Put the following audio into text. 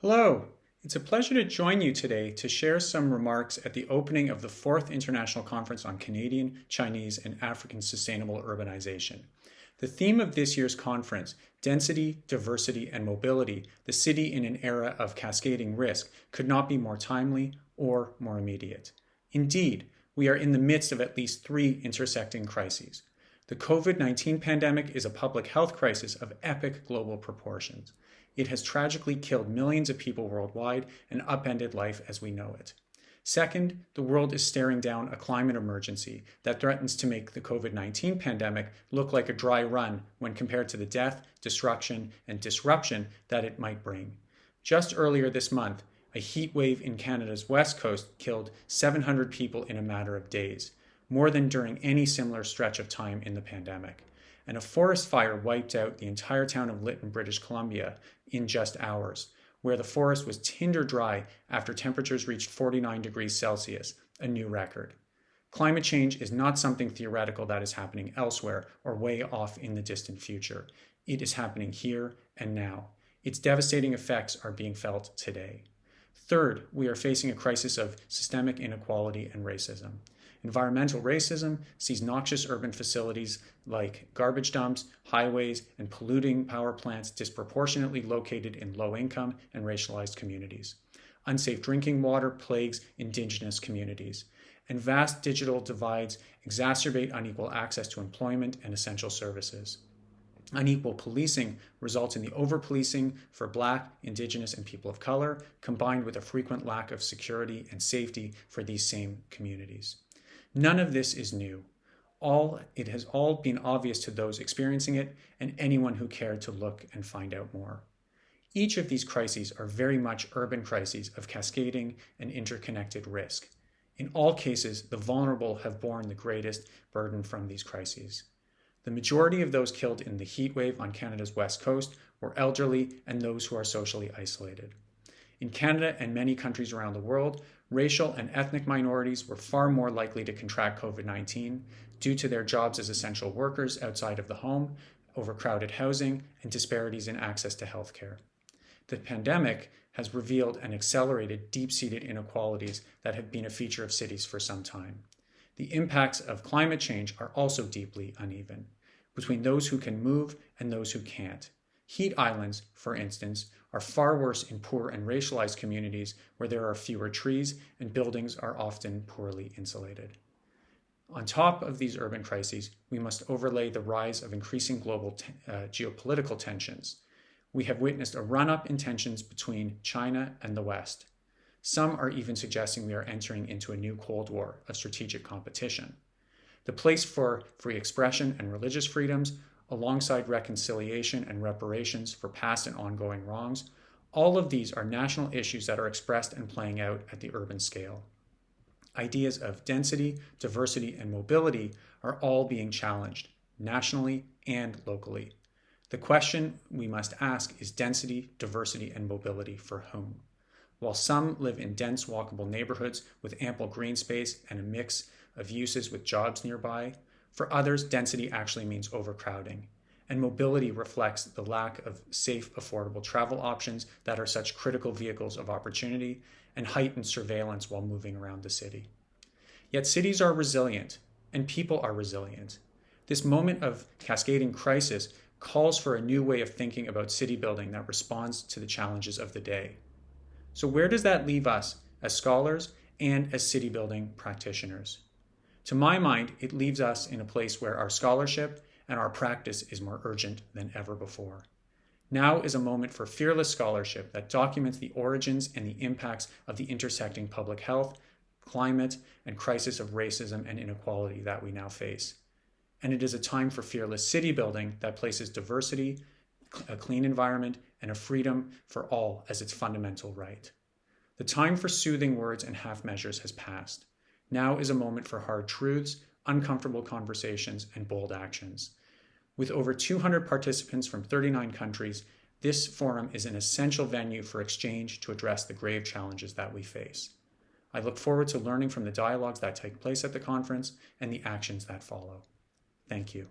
Hello, it's a pleasure to join you today to share some remarks at the opening of the 4th International Conference on Canadian, Chinese, and African Sustainable Urbanization. The theme of this year's conference, Density, Diversity, and Mobility, the City in an Era of Cascading Risk, could not be more timely or more immediate. Indeed, we are in the midst of at least 3 intersecting crises. The COVID-19 pandemic is a public health crisis of epic global proportions. It has tragically killed millions of people worldwide and upended life as we know it. Second, the world is staring down a climate emergency that threatens to make the COVID-19 pandemic look like a dry run when compared to the death, destruction, and disruption that it might bring. Just earlier this month, a heat wave in Canada's west coast killed 700 people in a matter of days, more than during any similar stretch of time in the pandemic. And a forest fire wiped out the entire town of Lytton, British Columbia in just hours, where the forest was tinder dry after temperatures reached 49 degrees Celsius, a new record. Climate change is not something theoretical that is happening elsewhere or way off in the distant future. It is happening here and now. Its devastating effects are being felt today. Third, we are facing a crisis of systemic inequality and racism. Environmental racism sees noxious urban facilities like garbage dumps, highways, and polluting power plants disproportionately located in low-income and racialized communities. Unsafe drinking water plagues Indigenous communities, and vast digital divides exacerbate unequal access to employment and essential services. Unequal policing results in the over-policing for Black, Indigenous, and people of color, combined with a frequent lack of security and safety for these same communities. None of this is new. It has all been obvious to those experiencing it and anyone who cared to look and find out more. Each of these crises are very much urban crises of cascading and interconnected risk. In all cases, the vulnerable have borne the greatest burden from these crises. The majority of those killed in the heat wave on Canada's west coast were elderly and those who are socially isolated. In Canada and many countries around the world, racial and ethnic minorities were far more likely to contract COVID-19 due to their jobs as essential workers outside of the home, overcrowded housing, and disparities in access to health care. The pandemic has revealed and accelerated deep-seated inequalities that have been a feature of cities for some time. The impacts of climate change are also deeply uneven between those who can move and those who can't. Heat islands, for instance, are far worse in poor and racialized communities where there are fewer trees and buildings are often poorly insulated. On top of these urban crises, we must overlay the rise of increasing global geopolitical tensions. We have witnessed a run-up in tensions between China and the West. Some are even suggesting we are entering into a new Cold War of strategic competition. The place for free expression and religious freedoms, alongside reconciliation and reparations for past and ongoing wrongs, all of these are national issues that are expressed and playing out at the urban scale. Ideas of density, diversity, and mobility are all being challenged, nationally and locally. The question we must ask is density, diversity, and mobility for whom? While some live in dense walkable neighborhoods with ample green space and a mix of uses with jobs nearby, for others, density actually means overcrowding, and mobility reflects the lack of safe, affordable travel options that are such critical vehicles of opportunity and heightened surveillance while moving around the city. Yet cities are resilient, and people are resilient. This moment of cascading crisis calls for a new way of thinking about city building that responds to the challenges of the day. So where does that leave us as scholars and as city building practitioners? To my mind, it leaves us in a place where our scholarship and our practice is more urgent than ever before. Now is a moment for fearless scholarship that documents the origins and the impacts of the intersecting public health, climate, and crisis of racism and inequality that we now face. And it is a time for fearless city building that places diversity, a clean environment, and a freedom for all as its fundamental right. The time for soothing words and half measures has passed. Now is a moment for hard truths, uncomfortable conversations, and bold actions. With over 200 participants from 39 countries, this forum is an essential venue for exchange to address the grave challenges that we face. I look forward to learning from the dialogues that take place at the conference and the actions that follow. Thank you.